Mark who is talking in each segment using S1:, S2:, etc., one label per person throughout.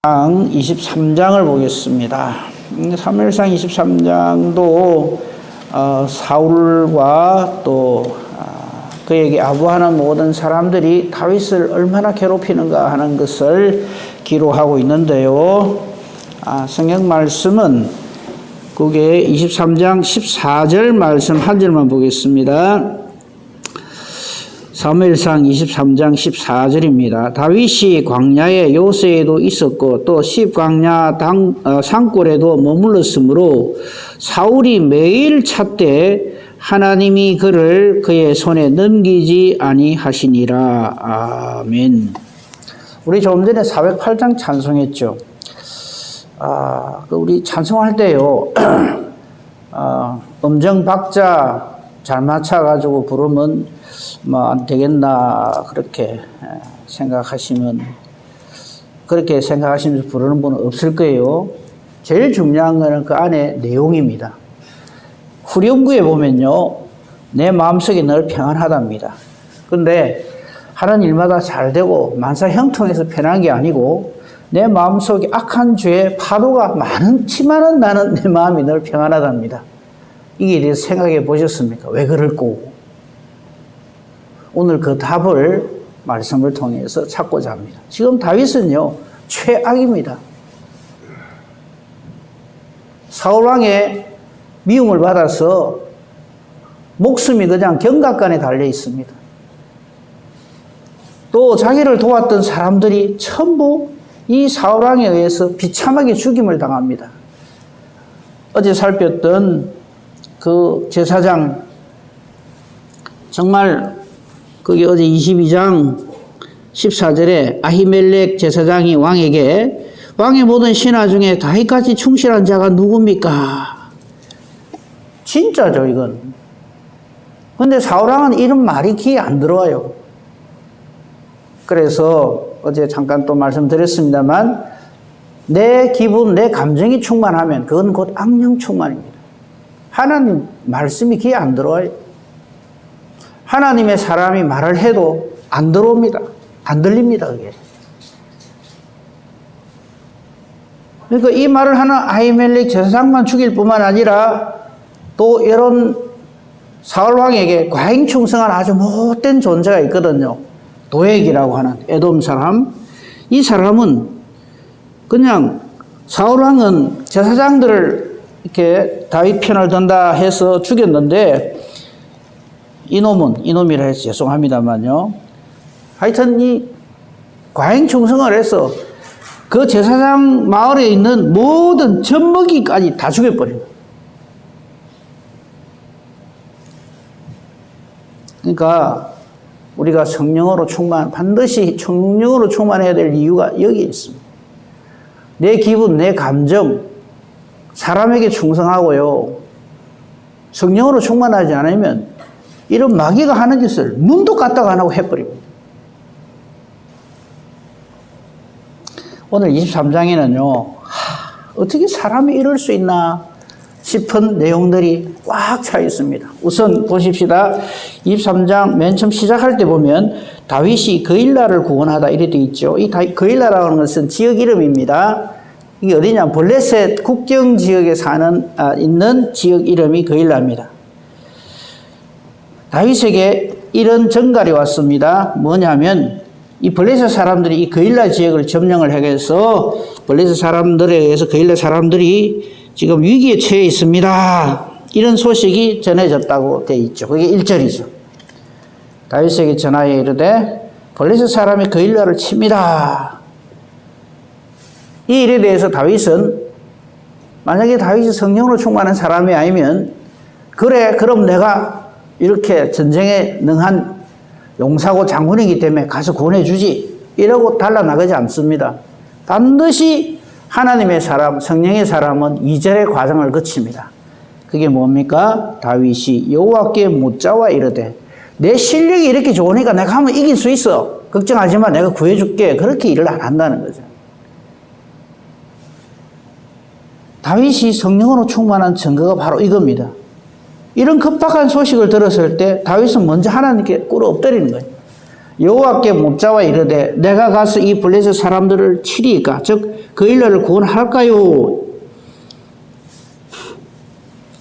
S1: 23장을 보겠습니다. 사무엘상 23장도 사울과 또 그에게 아부하는 모든 사람들이 다윗을 얼마나 괴롭히는가 하는 것을 기록하고 있는데요. 성경 말씀은 그게 23장 14절 말씀 한 절만 보겠습니다. 사무엘상 23장 14절입니다. 다윗이 광야의 요새에도 있었고 또 십광야 산골에도 머물렀으므로 사울이 매일 찾되 하나님이 그를 그의 손에 넘기지 아니하시니라. 아멘. 우리 조금 전에 408장 찬송했죠. 우리 찬송할 때요, 음정 박자 잘 맞춰가지고 부르면 안 되겠나 그렇게 생각하시면서 부르는 분은 없을 거예요. 제일 중요한 거는 그 안에 내용입니다. 후렴구에 보면요, 내 마음속에 늘 평안하답니다. 근데 하는 일마다 잘 되고 만사 형통해서 편한 게 아니고 내 마음속에 악한 죄의 파도가 많지만은 나는 내 마음이 늘 평안하답니다. 이게 대해서 생각해 보셨습니까? 왜 그럴꼬? 오늘 그 답을 말씀을 통해서 찾고자 합니다. 지금 다윗은요, 최악입니다. 사울왕의 미움을 받아서 목숨이 그냥 경각간에 달려 있습니다. 또 자기를 도왔던 사람들이 전부 이 사울왕에 의해서 비참하게 죽임을 당합니다. 어제 살폈던 그 제사장, 정말 거기 어제 22장 14절에 아히멜렉 제사장이 왕에게 왕의 모든 신하 중에 다윗같이 충실한 자가 누굽니까? 진짜죠, 이건. 근데 사울왕은 이런 말이 귀에 안 들어와요. 그래서 어제 잠깐 또 말씀드렸습니다만 내 기분, 내 감정이 충만하면 그건 곧 악령 충만입니다. 하나님 말씀이 귀에 안 들어와요. 하나님의 사람이 말을 해도 안 들어옵니다. 안 들립니다, 그게. 그러니까 이 말을 하는 아히멜렉 제사장만 죽일 뿐만 아니라 또 이런 사울왕에게 과잉충성한 아주 못된 존재가 있거든요. 도액이라고 하는 에돔 사람. 이 사람은 그냥 사울왕은 제사장들을 이렇게 다윗 편을 든다 해서 죽였는데 이놈이라 해서 죄송합니다만요. 하여튼 이 과잉충성을 해서 그 제사장 마을에 있는 모든 젖먹이까지 다 죽여버립니다. 그러니까 우리가 반드시 성령으로 충만해야 될 이유가 여기에 있습니다. 내 기분, 내 감정, 사람에게 충성하고요. 성령으로 충만하지 않으면 이런 마귀가 하는 짓을 눈도 까딱 안 하고 해버립니다. 오늘 23장에는요, 어떻게 사람이 이럴 수 있나 싶은 내용들이 꽉 차 있습니다. 우선 보십시다. 23장 맨 처음 시작할 때 보면 다윗이 그일라를 구원하다 이래 돼 있죠. 이 그일라라고 하는 것은 지역 이름입니다. 이게 어디냐? 블레셋 국경 지역에 있는 지역 이름이 그일라입니다. 다윗에게 이런 전갈이 왔습니다. 뭐냐면 이 블레셋 사람들이 이 그일라 지역을 점령을 해서 블레셋 사람들에 의해서 그일라 사람들이 지금 위기에 처해 있습니다. 이런 소식이 전해졌다고 되어 있죠. 그게 1절이죠. 다윗에게 전하여 이르되 블레셋 사람이 그일라를 칩니다. 이 일에 대해서 다윗은 만약에 다윗이 성령으로 충만한 사람이 아니면 그래 그럼 내가 이렇게 전쟁에 능한 용사고 장군이기 때문에 가서 구원해주지 이러고 달라나가지 않습니다. 반드시 하나님의 사람, 성령의 사람은 2절의 과정을 거칩니다. 그게 뭡니까? 다윗이 여호와께 묻자와 이르되 내 실력이 이렇게 좋으니까 내가 한번 이길 수 있어. 걱정하지 마. 내가 구해줄게. 그렇게 일을 안 한다는 거죠. 다윗이 성령으로 충만한 증거가 바로 이겁니다. 이런 급박한 소식을 들었을 때 다윗은 먼저 하나님께 꿇어 엎드리는 거예요. 여호와께 묻자와 이르되 내가 가서 이 블레셋 사람들을 치리까? 즉 그 일러를 구원할까요?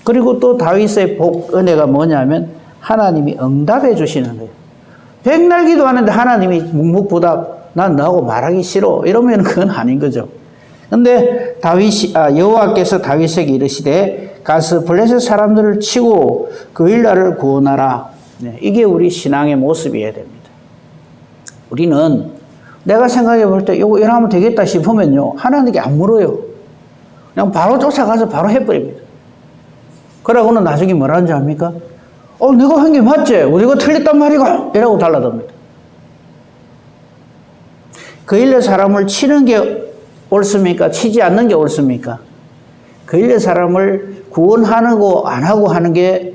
S1: 그리고 또 다윗의 복 은혜가 뭐냐면 하나님이 응답해 주시는 거예요. 백날 기도하는데 하나님이 묵묵부답 난 너하고 말하기 싫어 이러면 그건 아닌 거죠. 근데 여호와께서 다윗에게 이르시되 가서 블레셋 사람들을 치고 그 일날을 구원하라. 네, 이게 우리 신앙의 모습이어야 됩니다. 우리는 내가 생각해 볼 때 이거 이러면 되겠다 싶으면요 하나님께 안 물어요. 그냥 바로 쫓아가서 바로 해버립니다. 그러고는 나중에 뭐라는 줄 압니까? 내가 한 게 맞지? 우리가 틀렸단 말이고 이라고 달라듭니다. 그 일에 사람을 치는 게 옳습니까? 치지 않는 게 옳습니까? 그 일에 사람을 구원하고 안 하고 하는 게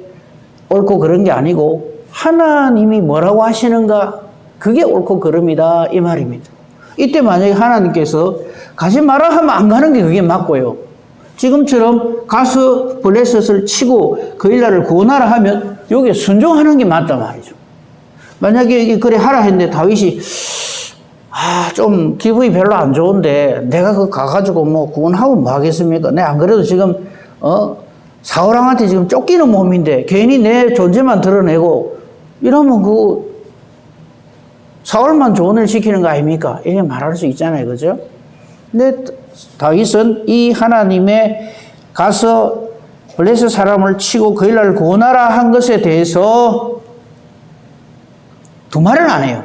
S1: 옳고 그런 게 아니고 하나님이 뭐라고 하시는가 그게 옳고 그름이다 이 말입니다. 이때 만약에 하나님께서 가지 마라 하면 안 가는 게 그게 맞고요. 지금처럼 가서 블레셋을 치고 그 일날을 구원하라 하면 여기에 순종하는 게 맞단 말이죠. 만약에 그래 하라 했는데 다윗이 좀 기분이 별로 안 좋은데 내가 그 가가지고 뭐 구원하고 뭐 하겠습니까? 내 안 그래도 지금 사울왕한테 지금 쫓기는 몸인데 괜히 내 존재만 드러내고 이러면 그 사울만 좋은 일 시키는 거 아닙니까? 이렇게 말할 수 있잖아요. 그죠? 근데 다윗은 이 하나님의 가서 블레셋 사람을 치고 그 일날 구원하라 한 것에 대해서 두 말을 안 해요.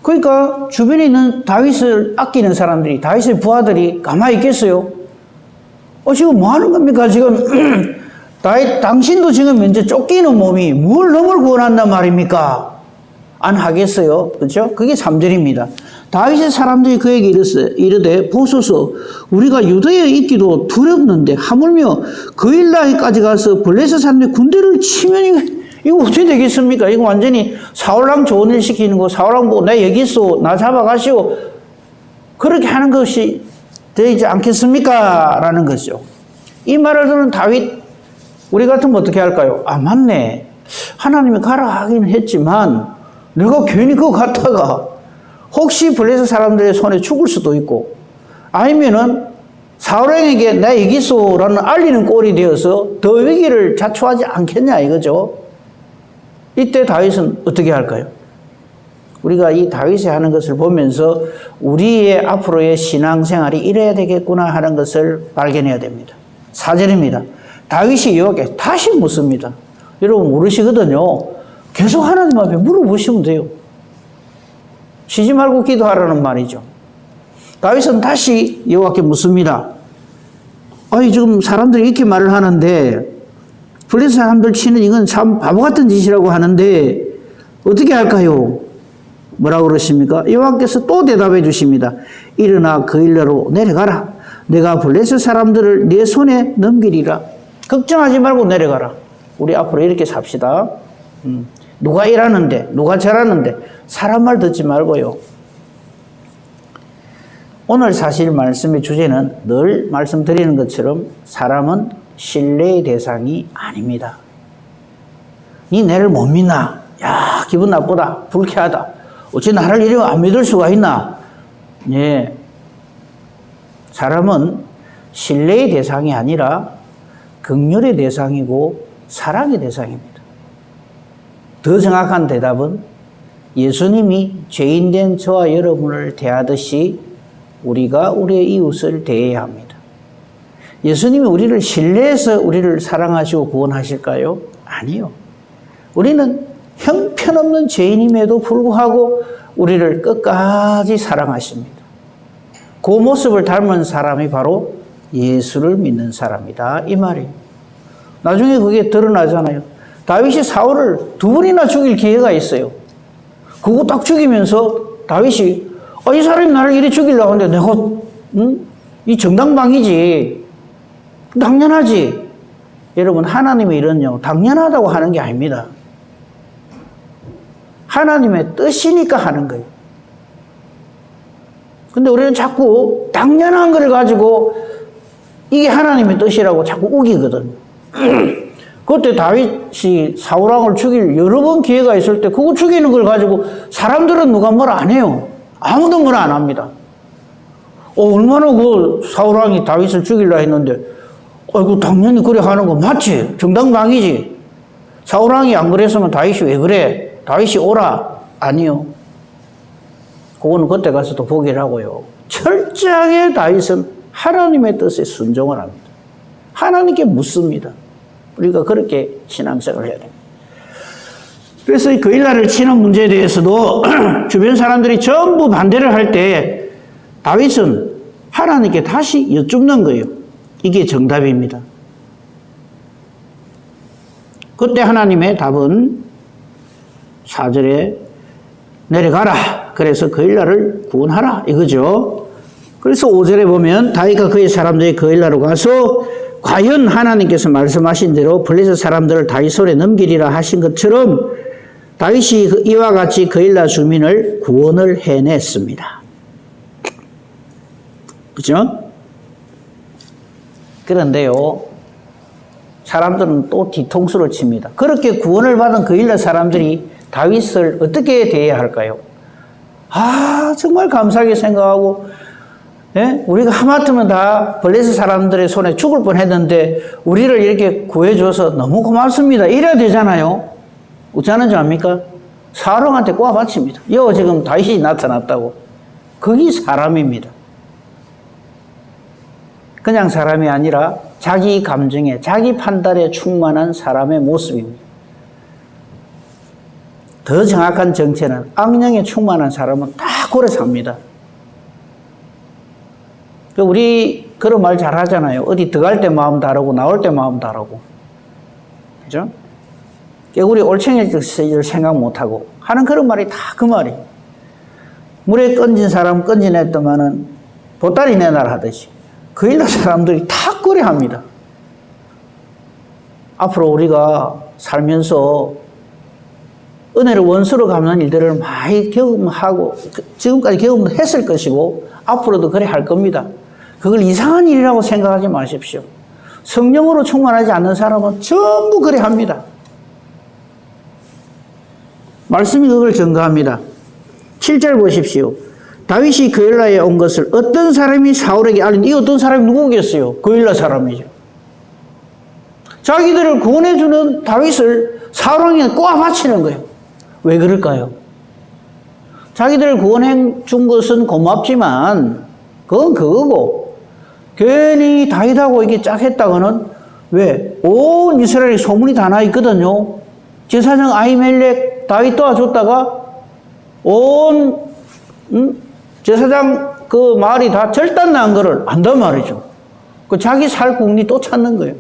S1: 그러니까 주변에 있는 다윗을 아끼는 사람들이 다윗의 부하들이 가만히 있겠어요? 지금 뭐 하는 겁니까? 지금 다윗 당신도 지금 이제 쫓기는 몸이 뭘 너를 구원한단 말입니까? 안 하겠어요. 그렇죠? 그게 3절입니다. 다윗의 사람들이 그에게 이르되 보소서 우리가 유다에 있기도 두렵는데 하물며 그 일날까지 가서 블레셋 사람들의 군대를 치면 이거 어떻게 되겠습니까? 이거 완전히 사울왕 좋은 일 시키는 거 사울왕 보고 나 여기 있어 나 잡아가시오 그렇게 하는 것이 되지 않겠습니까? 라는 것이죠. 이 말을 듣는 다윗 우리 같으면 어떻게 할까요? 맞네 하나님이 가라 하긴 했지만 내가 괜히 그거 갔다가 혹시 블레셋 사람들의 손에 죽을 수도 있고 아니면은 사울왕에게 나 여기 있어라는 알리는 꼴이 되어서 더 위기를 자초하지 않겠냐 이거죠. 이때 다윗은 어떻게 할까요? 우리가 이 다윗이 하는 것을 보면서 우리의 앞으로의 신앙생활이 이래야 되겠구나 하는 것을 발견해야 됩니다. 4절입니다. 다윗이 여호와께 다시 묻습니다. 여러분 모르시거든요. 계속 하나님 앞에 물어보시면 돼요. 쉬지 말고 기도하라는 말이죠. 다윗은 다시 여호와께 묻습니다. 지금 사람들이 이렇게 말을 하는데 블레셋 사람들 치는 이건 참 바보 같은 짓이라고 하는데 어떻게 할까요? 뭐라고 그러십니까? 여호와께서 또 대답해 주십니다. 일어나 그 일로로 내려가라. 내가 블레셋 사람들을 내 손에 넘기리라. 걱정하지 말고 내려가라. 우리 앞으로 이렇게 삽시다. 누가 일하는데 누가 잘하는데 사람 말 듣지 말고요. 오늘 사실 말씀의 주제는 늘 말씀드리는 것처럼 사람은 신뢰의 대상이 아닙니다. 니 내를 못 믿나? 야 기분 나쁘다 불쾌하다 어찌 나를 이리 안 믿을 수가 있나? 예. 사람은 신뢰의 대상이 아니라 긍휼의 대상이고 사랑의 대상입니다. 더 정확한 대답은 예수님이 죄인된 저와 여러분을 대하듯이 우리가 우리의 이웃을 대해야 합니다. 예수님이 우리를 신뢰해서 우리를 사랑하시고 구원하실까요? 아니요. 우리는 형편없는 죄인임에도 불구하고 우리를 끝까지 사랑하십니다. 그 모습을 닮은 사람이 바로 예수를 믿는 사람이다 이 말이에요. 나중에 그게 드러나잖아요. 다윗이 사울을 2번이나 죽일 기회가 있어요. 그거 딱 죽이면서 다윗이 이 사람이 나를 이리 죽이려고 하는데 내가 이 정당방위지 당연하지. 여러분 하나님의 일은요 당연하다고 하는 게 아닙니다. 하나님의 뜻이니까 하는 거예요. 근데 우리는 자꾸 당연한 걸 가지고 이게 하나님의 뜻이라고 자꾸 우기거든. 그때 다윗이 사울왕을 죽일 여러 번 기회가 있을 때 그거 죽이는 걸 가지고 사람들은 누가 뭐라 안 해요. 아무도 뭐라 안 합니다. 얼마나 그 사울왕이 다윗을 죽이려 했는데 아이고 당연히 그래 하는 거 맞지? 정당방위지. 사울왕이 안 그랬으면 다윗이 왜 그래? 다윗이 오라? 아니요. 그거는 그때 가서도 보기를 하고요. 철저하게 다윗은 하나님의 뜻에 순종을 합니다. 하나님께 묻습니다. 우리가 그렇게 신앙생활을 해야 됩니다. 그래서 이 거일날을 치는 문제에 대해서도 주변 사람들이 전부 반대를 할 때 다윗은 하나님께 다시 여쭙는 거예요. 이게 정답입니다. 그때 하나님의 답은 4절에 내려가라. 그래서 거일날을 구원하라. 이거죠. 그래서 5절에 보면 다윗과 그의 사람들이 거일날로 가서 과연 하나님께서 말씀하신 대로 블레셋 사람들을 다윗 손에 넘기리라 하신 것처럼 다윗이 이와 같이 거일날 주민을 구원을 해냈습니다. 그렇죠? 그런데요, 사람들은 또 뒤통수를 칩니다. 그렇게 구원을 받은 거일날 사람들이 다윗을 어떻게 대해야 할까요? 정말 감사하게 생각하고, 예? 우리가 하마터면 다 블레셋 사람들의 손에 죽을 뻔했는데 우리를 이렇게 구해줘서 너무 고맙습니다. 이래야 되잖아요. 어찌 하는지 압니까? 사울왕한테 꼬아바칩니다. 지금 다윗이 나타났다고. 그게 사람입니다. 그냥 사람이 아니라 자기 감정에, 자기 판단에 충만한 사람의 모습입니다. 더 정확한 정체는 악령에 충만한 사람은 다 고래 삽니다. 우리 그런 말 잘 하잖아요. 어디 들어갈 때 마음 다르고 나올 때 마음 다르고. 그죠? 우리 올챙이를 생각 못하고 하는 그런 말이 다 그 말이에요. 물에 건진 사람 건지냈더만은 보따리 내놔라 하듯이 거일날 사람들이 다 그래 합니다. 앞으로 우리가 살면서 은혜를 원수로 갚는 일들을 많이 경험하고 지금까지 경험했을 것이고 앞으로도 그래 할 겁니다. 그걸 이상한 일이라고 생각하지 마십시오. 성령으로 충만하지 않는 사람은 전부 그래 합니다. 말씀이 그걸 증거합니다. 7절 보십시오. 다윗이 거일라에 온 것을 어떤 사람이 사울에게 알린, 이 어떤 사람이 누구겠어요? 거일라 사람이죠. 자기들을 구원해주는 다윗을 사울왕에 꼬아바치는 거예요. 왜 그럴까요? 자기들을 구원해 준 것은 고맙지만 그건 그거고 괜히 다윗하고 이게 짝했다가는 왜? 온 이스라엘에 소문이 다 나 있거든요. 제사장 아히멜렉 다윗 도와줬다가 온 제사장 그 마을이 다 절단 난 거를 안단 말이죠. 그 자기 살 국리 또 찾는 거예요.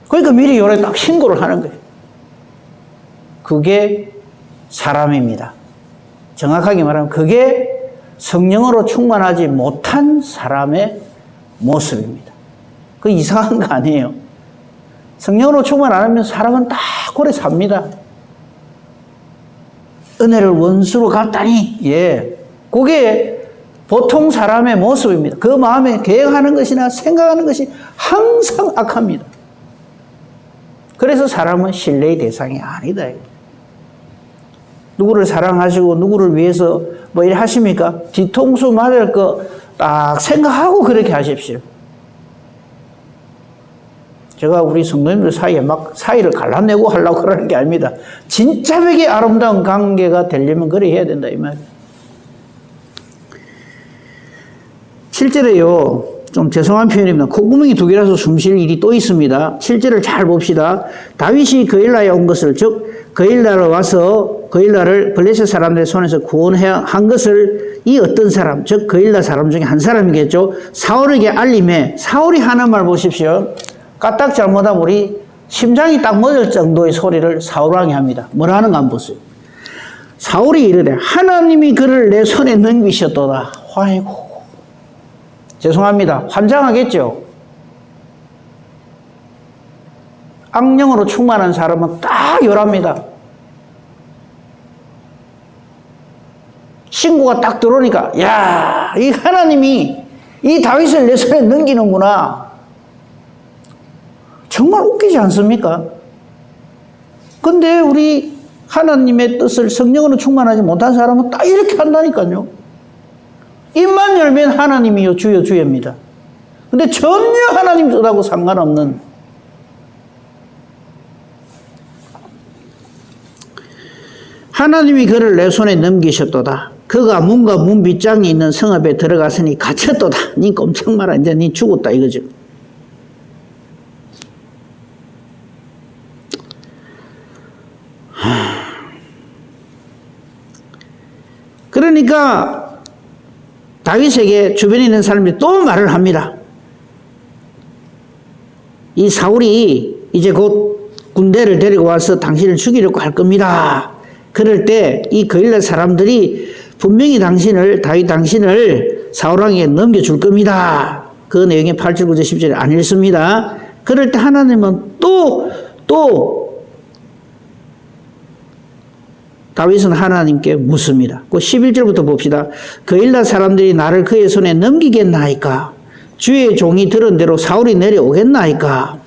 S1: 그러니까 미리 요래 딱 신고를 하는 거예요. 그게 사람입니다. 정확하게 말하면 그게 성령으로 충만하지 못한 사람의 모습입니다. 그 이상한 거 아니에요. 성령으로 충만 안 하면 사람은 다 고래 삽니다. 은혜를 원수로 갚다니, 그게 보통 사람의 모습입니다. 그 마음에 계획하는 것이나 생각하는 것이 항상 악합니다. 그래서 사람은 신뢰의 대상이 아니다. 누구를 사랑하시고 누구를 위해서 뭐 일 하십니까? 뒤통수 맞을 거 딱 생각하고 그렇게 하십시오. 제가 우리 성도님들 사이에 막 사이를 갈라내고 하려고 그러는 게 아닙니다. 진짜 벽에 아름다운 관계가 되려면 그래 해야 된다 이 말이에요. 7절에요. 좀 죄송한 표현입니다. 콧구멍이 두 개라서 숨 쉴 일이 또 있습니다. 7절을 잘 봅시다. 다윗이 거일라에 온 것을, 즉 거일라로 와서 거일라를 블레셋 사람들의 손에서 구원한 것을 이 어떤 사람, 즉 거일라 사람 중에 한 사람이겠죠. 사울에게 알림해. 사울이 하는 말 보십시오. 까딱 잘못하면 우리 심장이 딱 멎을 정도의 소리를 사울왕이 합니다. 뭐라 하는가 한번 보세요. 사울이 이르되 하나님이 그를 내 손에 넘기셨도다. 아이고. 죄송합니다. 환장하겠죠. 악령으로 충만한 사람은 딱 요랍니다. 신고가 딱 들어오니까 야, 이 하나님이 이 다윗을 내 손에 넘기는구나. 정말 웃기지 않습니까? 근데 우리 하나님의 뜻을 성령으로 충만하지 못한 사람은 딱 이렇게 한다니까요. 입만 열면 하나님이요 주여 주여입니다. 근데 전혀 하나님 뜻하고 상관없는, 하나님이 그를 내 손에 넘기셨도다. 그가 문과 문 빗장이 있는 성읍에 들어갔으니 갇혔도다. 니 꼼짝 마라. 이제 니 죽었다 이거죠. 그러니까 다윗에게 주변에 있는 사람들이 또 말을 합니다. 이 사울이 이제 곧 군대를 데리고 와서 당신을 죽이려고 할 겁니다. 그럴 때 이 거일라 사람들이 분명히 다윗 당신을 사울왕에게 넘겨줄 겁니다. 그 내용이 8절, 9절, 10절에 안 읽습니다. 그럴 때 하나님은 또 다윗은 하나님께 묻습니다. 그 11절부터 봅시다. 거일라 사람들이 나를 그의 손에 넘기겠나이까? 주의 종이 들은 대로 사울이 내려오겠나이까?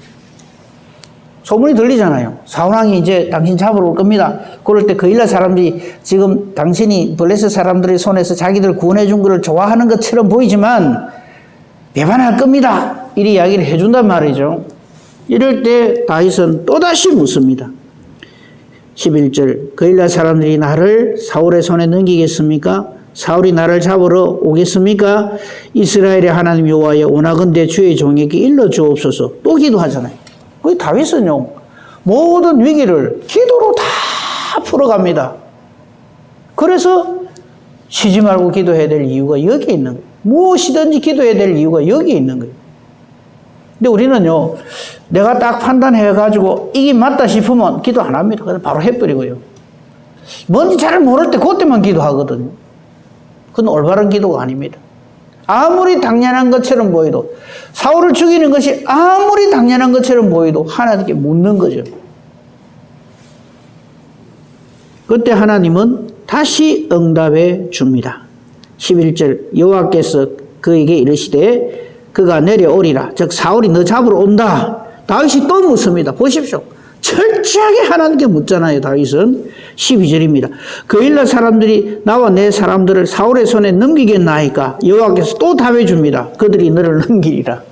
S1: 소문이 들리잖아요. 사울왕이 이제 당신 잡으러 올 겁니다. 그럴 때 거일라 사람들이 지금 당신이 블레셋 사람들의 손에서 자기들 구원해 준 것을 좋아하는 것처럼 보이지만 배반할 겁니다. 이리 이야기를 해준단 말이죠. 이럴 때 다윗은 또다시 묻습니다. 11절, 거일라 사람들이 나를 사울의 손에 넘기겠습니까? 사울이 나를 잡으러 오겠습니까? 이스라엘의 하나님 여호와여, 원하건대 주의 종에게 일러 주옵소서. 또 기도하잖아요. 그 다윗은요, 모든 위기를 기도로 다 풀어갑니다. 그래서 쉬지 말고 기도해야 될 이유가 여기에 있는 거예요. 무엇이든지 기도해야 될 이유가 여기에 있는 거예요. 근데 우리는요, 내가 딱 판단해가지고 이게 맞다 싶으면 기도 안 합니다. 그래서 바로 해버리고요. 뭔지 잘 모를 때 그때만 기도하거든요. 그건 올바른 기도가 아닙니다. 아무리 당연한 것처럼 보여도, 사울을 죽이는 것이 아무리 당연한 것처럼 보여도 하나님께 묻는 거죠. 그때 하나님은 다시 응답해 줍니다. 11절, 여호와께서 그에게 이르시되 그가 내려오리라. 즉 사울이 너 잡으러 온다. 다윗이 또 묻습니다. 보십시오. 철저하게 하나님께 묻잖아요. 다윗은 12절입니다. 거일라 사람들이 나와 내 사람들을 사울의 손에 넘기겠나이까? 여호와께서 또 답해 줍니다. 그들이 너를 넘기리라.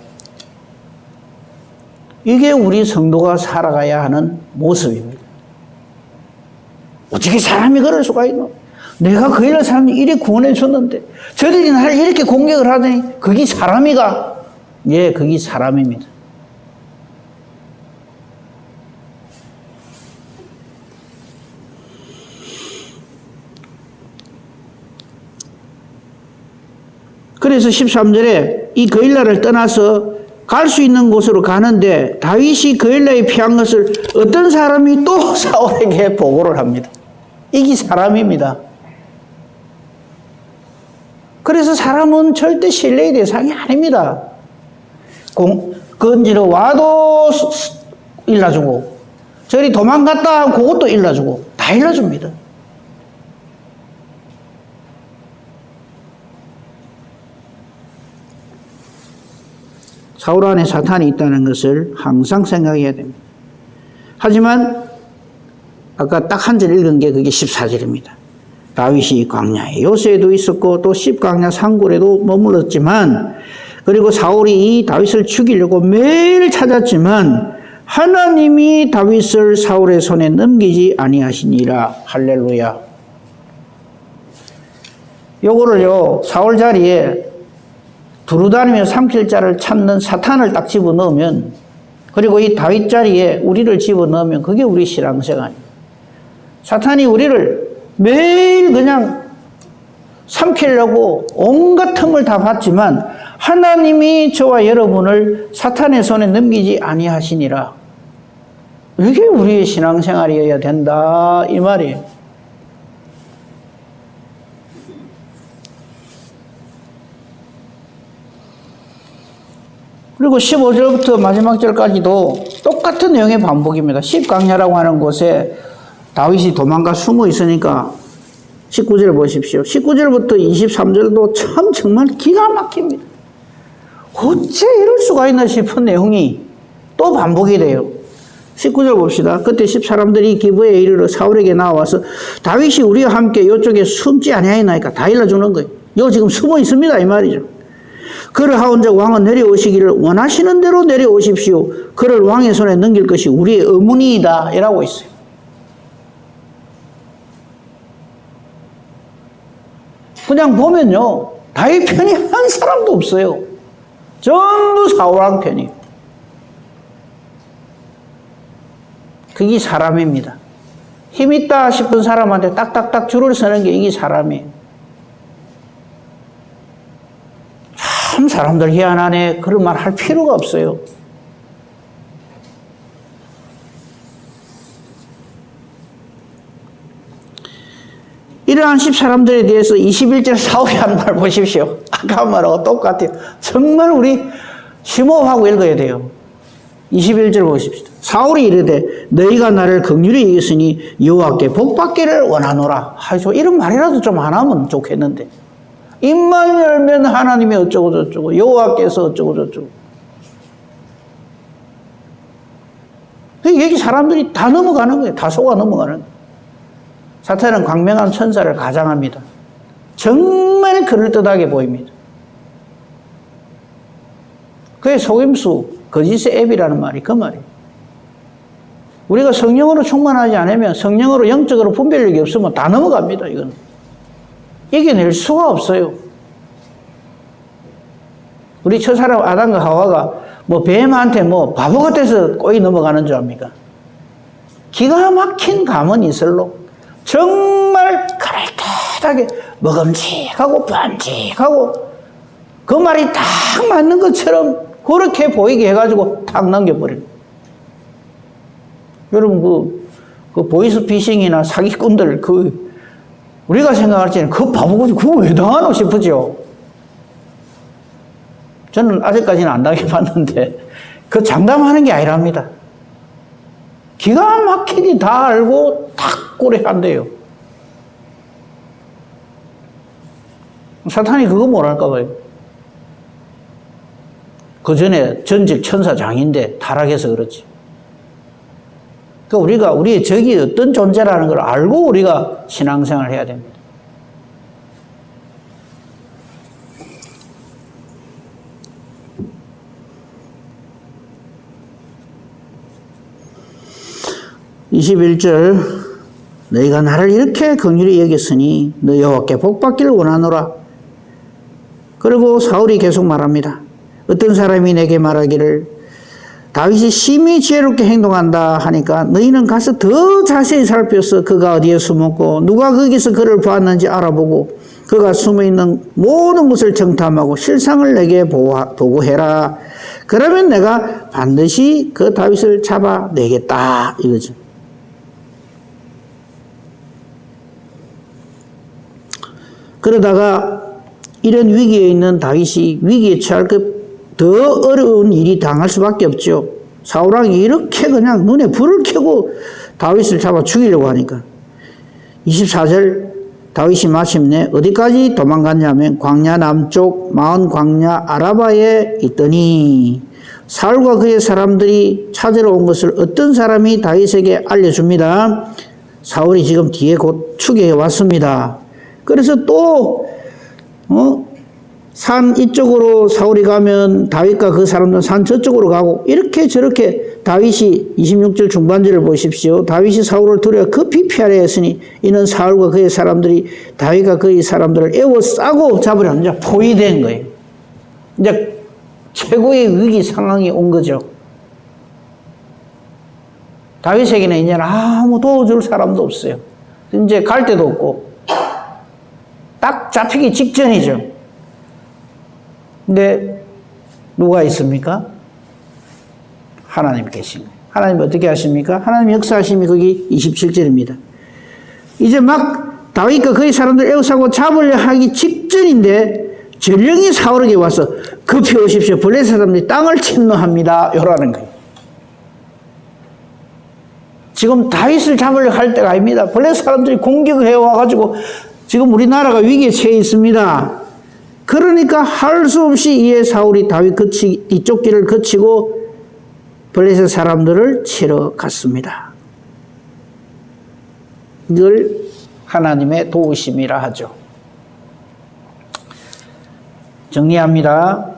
S1: 이게 우리 성도가 살아가야 하는 모습입니다. 어떻게 사람이 그럴 수가 있나? 내가 거일라 사람이 이리 구원해 줬는데 저들이 나를 이렇게 공격을 하더니 그게 사람이가? 예, 그게 사람입니다. 그래서 13절에 이 거일라를 떠나서 갈 수 있는 곳으로 가는데 다윗이 거일라에 피한 것을 어떤 사람이 또 사울에게 보고를 합니다. 이게 사람입니다. 그래서 사람은 절대 신뢰의 대상이 아닙니다. 건지러 와도 일러주고 저리 도망갔다 그것도 일러주고 다 일러줍니다. 사울 안에 사탄이 있다는 것을 항상 생각해야 됩니다. 하지만 아까 딱 한 절 읽은 게 그게 14절입니다. 다윗이 광야에 요새에도 있었고 또 십광야 산골에도 머물렀지만 그리고 사울이 이 다윗을 죽이려고 매일 찾았지만 하나님이 다윗을 사울의 손에 넘기지 아니하시니라. 할렐루야. 요거를요 사울 자리에 두루다니며 삼킬 자를 찾는 사탄을 딱 집어넣으면 그리고 이 다윗 자리에 우리를 집어넣으면 그게 우리 신앙생활이에요. 사탄이 우리를 매일 그냥 삼키려고 온갖 틈을 다 봤지만 하나님이 저와 여러분을 사탄의 손에 넘기지 아니하시니라. 이게 우리의 신앙생활이어야 된다 이 말이에요. 그리고 15절부터 마지막 절까지도 똑같은 내용의 반복입니다. 십광야라고 하는 곳에 다윗이 도망가 숨어 있으니까 19절 보십시오. 19절부터 23절도 참 정말 기가 막힙니다. 어째 이럴 수가 있나 싶은 내용이 또 반복이 돼요. 19절 봅시다. 그때 10사람들이 기브에 이르러 사울에게 나와서 다윗이 우리와 함께 이쪽에 숨지 아니하였나이까 다 일러주는 거예요. 요 지금 숨어 있습니다 이 말이죠. 그를 하온즉 왕은 내려오시기를 원하시는 대로 내려오십시오. 그를 왕의 손에 넘길 것이 우리의 의문이다 이라고 있어요. 그냥 보면요 다윗 편이 한 사람도 없어요. 전부 사울왕 편이에요. 그게 사람입니다. 힘있다 싶은 사람한테 딱딱딱 줄을 서는 게 이게 사람이에요. 참 사람들 희한하네 그런 말 할 필요가 없어요. 이러한 10사람들에 대해서 21절 사울이 한 말 보십시오. 아까 한 말하고 똑같아요. 정말 우리 심호흡하고 읽어야 돼요. 21절 보십시오. 사울이 이르되 너희가 나를 긍휼히 여겼으니 여호와께 복받기를 원하노라. 하죠. 이런 말이라도 좀 안 하면 좋겠는데 입만 열면 하나님이 어쩌고 저쩌고 여호와께서 어쩌고 저쩌고. 여기 사람들이 다 넘어가는 거예요. 다 속아 넘어가는 거예요. 사탄은 광명한 천사를 가장합니다. 정말 그럴듯하게 보입니다. 그의 속임수, 거짓의 앱이라는 말이 그 말이에요. 우리가 성령으로 충만하지 않으면 성령으로 영적으로 분별력이 없으면 다 넘어갑니다. 이건 이겨낼 수가 없어요. 우리 첫사람 아담과 하와가 뭐 뱀한테 뭐 바보 같아서 꼬이 넘어가는 줄 압니까? 기가 막힌 감은 이슬로 정말 그럴듯하게 먹음직하고 반직하고 그 말이 딱 맞는 것처럼 그렇게 보이게 해가지고 탁 넘겨버려요. 여러분 그 보이스피싱이나 사기꾼들 우리가 생각할 때는 그 바보같이 그거 왜 당하노 싶으죠. 저는 아직까지는 안 당해봤는데 그 장담하는 게 아니랍니다. 기가 막히게 다 알고 탁 꼬리한대요. 사탄이 그거 뭐랄까 봐요. 그 전에 전직 천사장인데 타락해서 그렇지. 그러니까 우리의 적이 어떤 존재라는 걸 알고 우리가 신앙생활을 해야 됩니다. (21절) 너희가 나를 이렇게 긍휼히 여겼으니 너 여호와께 복받기를 원하노라. 그리고 사울이 계속 말합니다. 어떤 사람이 내게 말하기를 다윗이 심히 지혜롭게 행동한다 하니까 너희는 가서 더 자세히 살펴서 그가 어디에 숨었고 누가 거기서 그를 보았는지 알아보고 그가 숨어있는 모든 것을 정탐하고 실상을 내게 보고해라. 그러면 내가 반드시 그 다윗을 잡아내겠다 이거죠. 그러다가 이런 위기에 있는 다윗이 위기에 처할 더 어려운 일이 당할 수밖에 없죠. 사울왕이 이렇게 그냥 눈에 불을 켜고 다윗을 잡아 죽이려고 하니까 24절 다윗이 마침내 어디까지 도망갔냐면 광야 남쪽 마은 광야 아라바에 있더니 사울과 그의 사람들이 찾으러 온 것을 어떤 사람이 다윗에게 알려줍니다. 사울이 지금 뒤에 곧 추격해 왔습니다. 그래서 또 산 이쪽으로 사울이 가면 다윗과 그 사람들은 산 저쪽으로 가고 이렇게 저렇게 다윗이 26절 중반절을 보십시오. 다윗이 사울을 두려워 급히 피하려 했으니 이는 사울과 그의 사람들이 다윗과 그의 사람들을 에워싸고 잡으려 이제 포위된 거예요. 이제 최고의 위기 상황이 온 거죠. 다윗에게는 이제는 아무 도와줄 사람도 없어요. 이제 갈 데도 없고 딱 잡히기 직전이죠. 근데 누가 있습니까? 하나님 계신 거예요. 하나님 어떻게 하십니까? 하나님 역사하심이 거기 27절입니다. 이제 막 다윗과 그의 사람들 에워싸고 잡으려 하기 직전인데 전령이 사울에게 와서 급히 오십시오. 블레셋 사람들이 땅을 침노합니다. 요라는 거예요. 지금 다윗을 잡으려 할 때가 아닙니다. 블레셋 사람들이 공격을 해와가지고 지금 우리나라가 위기에 처해 있습니다. 그러니까 할 수 없이 이에 사울이 다윗 이쪽 길을 거치고 블레셋 사람들을 치러 갔습니다. 이걸 하나님의 도우심이라 하죠. 정리합니다.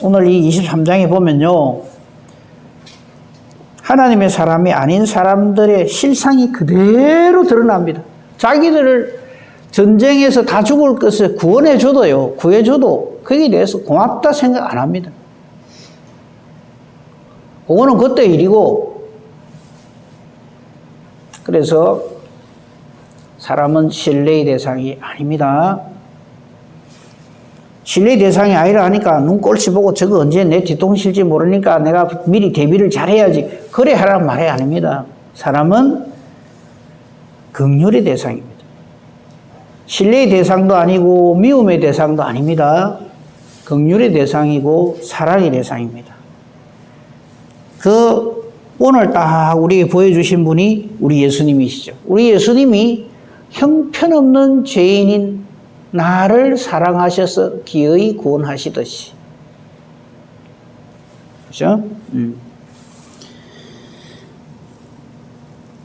S1: 오늘 이 23장에 보면요, 하나님의 사람이 아닌 사람들의 실상이 그대로 드러납니다. 자기들을 전쟁에서 다 죽을 것을 구원해줘도요, 구해줘도 거기에 대해서 고맙다 생각 안 합니다. 그거는 그때 일이고, 그래서 사람은 신뢰의 대상이 아닙니다. 신뢰의 대상이 아니라 하니까 눈꼴치 보고 저거 언제 내 뒤통수 실지 모르니까 내가 미리 대비를 잘해야지, 그래 하라는 말이 아닙니다. 사람은 긍휼의 대상입니다. 신뢰의 대상도 아니고 미움의 대상도 아닙니다. 긍휼의 대상이고 사랑의 대상입니다. 오늘 딱 우리에게 보여주신 분이 우리 예수님이시죠. 우리 예수님이 형편없는 죄인인 나를 사랑하셔서 기어이 구원하시듯이. 그렇죠?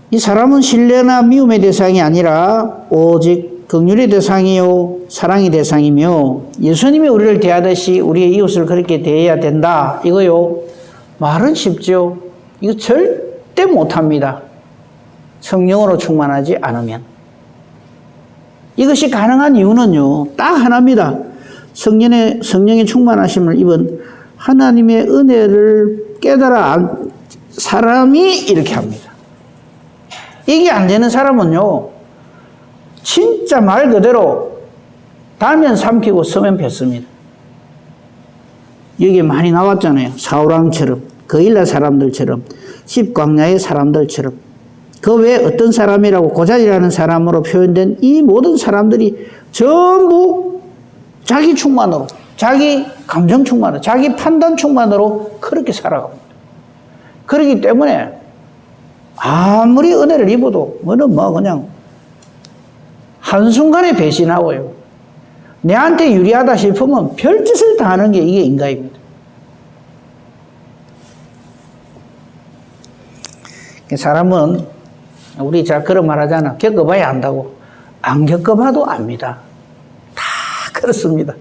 S1: 이 사람은 신뢰나 미움의 대상이 아니라 오직 긍휼의 대상이요 사랑의 대상이며, 예수님이 우리를 대하듯이 우리의 이웃을 그렇게 대해야 된다. 이거요, 말은 쉽죠. 이거 절대 못합니다. 성령으로 충만하지 않으면. 이것이 가능한 이유는요, 딱 하나입니다. 성령의 충만하심을 입은 하나님의 은혜를 깨달아 사람이 이렇게 합니다. 이게 안 되는 사람은요, 진짜 말 그대로 달면 삼키고 서면 뱉습니다. 여기 많이 나왔잖아요. 사울왕처럼, 거일라 사람들처럼, 십광야의 사람들처럼. 그 외에 어떤 사람이라고 고자리라는 사람으로 표현된 이 모든 사람들이 전부 자기 충만으로, 자기 감정 충만으로, 자기 판단 충만으로 그렇게 살아갑니다. 그렇기 때문에 아무리 은혜를 입어도 그냥 한순간에 배신하고요, 내한테 유리하다 싶으면 별짓을 다 하는 게 이게 인간입니다. 사람은 우리 잘 그런 말 하잖아. 겪어봐야 안다고. 안 겪어봐도 압니다. 다 그렇습니다.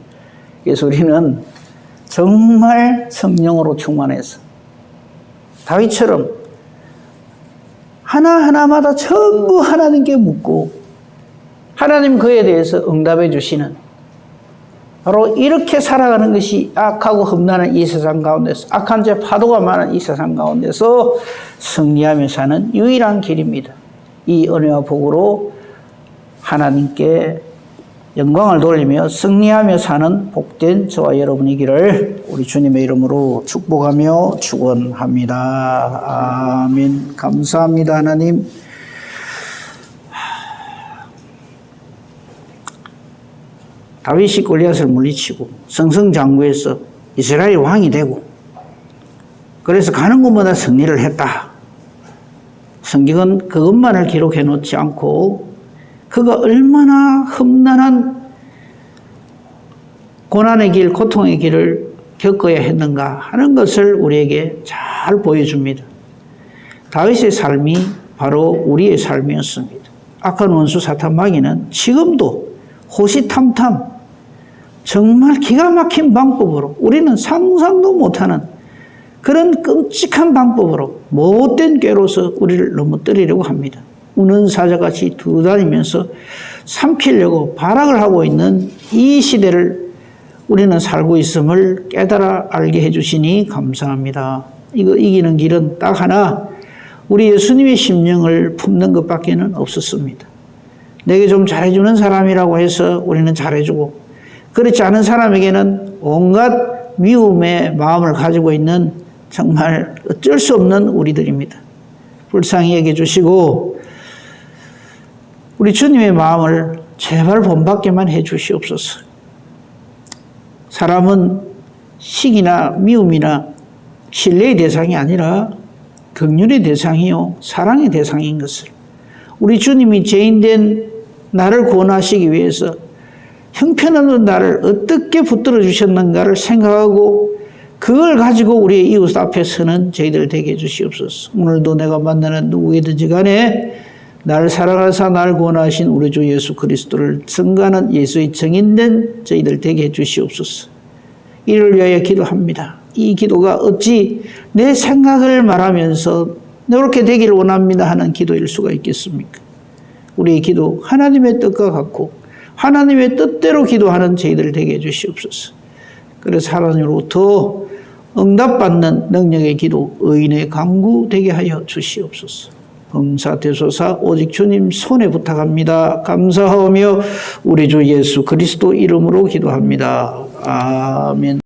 S1: 그래서 우리는 정말 성령으로 충만해서 다윗처럼 하나하나마다 전부 하나님께 묻고 하나님 그에 대해서 응답해 주시는, 바로 이렇게 살아가는 것이 악하고 험난한 이 세상 가운데서, 악한 죄 파도가 많은 이 세상 가운데서 승리하며 사는 유일한 길입니다. 이 은혜와 복으로 하나님께 영광을 돌리며 승리하며 사는 복된 저와 여러분이기를 우리 주님의 이름으로 축복하며 축원합니다. 아멘. 감사합니다, 하나님. 다윗이 골리앗을 물리치고 성성장구에서 이스라엘 왕이 되고, 그래서 가는 곳마다 승리를 했다. 성경은 그것만을 기록해 놓지 않고 그가 얼마나 험난한 고난의 길, 고통의 길을 겪어야 했는가 하는 것을 우리에게 잘 보여줍니다. 다윗의 삶이 바로 우리의 삶이었습니다. 악한 원수 사탄 마귀는 지금도 호시탐탐 정말 기가 막힌 방법으로, 우리는 상상도 못하는 그런 끔찍한 방법으로 못된 꾀로서 우리를 넘어뜨리려고 합니다. 우는 사자같이 두다니면서 삼키려고 발악을 하고 있는 이 시대를 우리는 살고 있음을 깨달아 알게 해주시니 감사합니다. 이거 이기는 길은 딱 하나, 우리 예수님의 심령을 품는 것밖에는 없었습니다. 내게 좀 잘해주는 사람이라고 해서 우리는 잘해주고, 그렇지 않은 사람에게는 온갖 미움의 마음을 가지고 있는 정말 어쩔 수 없는 우리들입니다. 불쌍히 여겨주시고 우리 주님의 마음을 제발 본받게만 해 주시옵소서. 사람은 시기나 미움이나 신뢰의 대상이 아니라 긍휼의 대상이요 사랑의 대상인 것을, 우리 주님이 죄인된 나를 구원하시기 위해서 형편없는 나를 어떻게 붙들어 주셨는가를 생각하고 그걸 가지고 우리의 이웃 앞에 서는 저희들 되게 해주시옵소서. 오늘도 내가 만나는 누구이든지 간에 나를 사랑하사 나를 구원하신 우리 주 예수 그리스도를 증거하는 예수의 증인된 저희들 되게 해주시옵소서. 이를 위하여 기도합니다. 이 기도가 어찌 내 생각을 말하면서 이렇게 되기를 원합니다 하는 기도일 수가 있겠습니까? 우리의 기도 하나님의 뜻과 같고 하나님의 뜻대로 기도하는 저희들 되게 해주시옵소서. 그래서 하나님으로부터 응답받는 능력의 기도, 의인의 강구 되게 하여 주시옵소서. 범사대소사 오직 주님 손에 부탁합니다. 감사하며 우리 주 예수 그리스도 이름으로 기도합니다. 아멘.